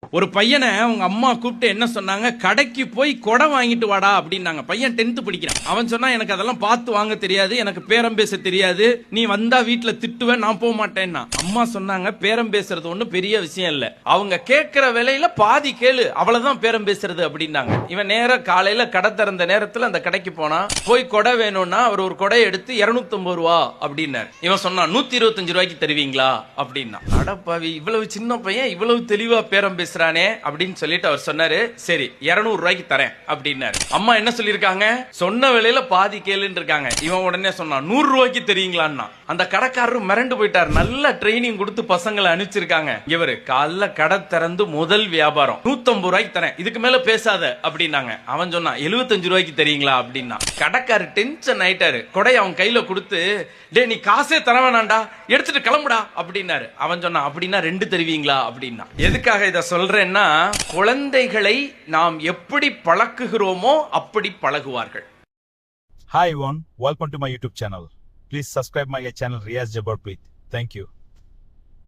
ஒரு பையனை அவங்க அம்மா கூப்பிட்டு என்ன சொன்னாங்க, கடைக்கு போய் கொடை வாங்கிட்டு வாடா அப்படின்னாங்க. பையன் 10th படிக்கிறான். அவன் சொன்னா, எனக்கு அதெல்லாம் பார்த்து வாங்க தெரியாது, எனக்கு பேரம் பேச தெரியாது, நீ வந்தா வீட்டுல திட்டுவேன், நான் போக மாட்டேன்னா. அம்மா சொன்னாங்க, பேரம் பேசுறது ஒண்ணும் பெரிய விஷயம் இல்ல, அவங்க கேட்கிற விலையில பாதி கேளு, அவ்வளவுதான் பேரம் பேசுறது அப்படின்னாங்க. இவன் நேர காலையில கடை திறந்த நேரத்துல அந்த கடைக்கு போனா, போய் கொடை வேணும்னா அவர் ஒரு கொடை எடுத்து 250 ரூபா அப்படின்னாரு. இவன் சொன்னான், 125 ரூபாய்க்கு தருவீங்களா அப்படின்னா. அடப்பாவி, இவ்வளவு சின்ன பையன் இவ்வளவு தெளிவா பேரம் பேசுறானே அப்படின்னு சொல்லிட்டு அவர் சொன்னாரு, சரி 200 ரூபாய்க்கு தரேன் அப்படின்னாரு. அம்மா என்ன சொல்லிருக்காங்க, சொன்ன விலையில பாதி கேளுன்னு இருக்காங்க. இவன் உடனே சொன்னான், 100 ரூபாய்க்கு தெரியுங்களான்னா. அந்த கடைக்காரரும் மிரண்டு போயிட்டார். நல்ல ட்ரைனிங் கொடுத்து பசங்களை அனுப்பிச்சிருக்காங்க. இவரு காலைல கடை திறந்து முதல் வியாபாரம் 150 ரூபாய்க்கு தரேன், இதுக்கு மேல பேசாத அப்படின்னாங்க. அவன் சொன்னான், 75 ரூபாய்க்கு தெரியுங்களா அப்படின்னா. கடைக்காரு டென்ஷன் ஆயிட்டாரு. கொடை அவன் கையில கொடுத்து, டே நீ காசே தர வேணாண்டா, எடுத்துட்டு கிளம்புடா அப்படின்னாரு. அவன் சொன்னான், அப்படின்னா 2 தருவீங்களா அப்படின்னா. எதுக்காக இத சொல்றேன்னா, குழந்தைகளை நாம் எப்படி பழக்குகிறோமோ அப்படி பழகுவார்கள். Hi everyone, welcome to my YouTube channel. Please subscribe my channel Riyaz Jabbar Preet. Thank you.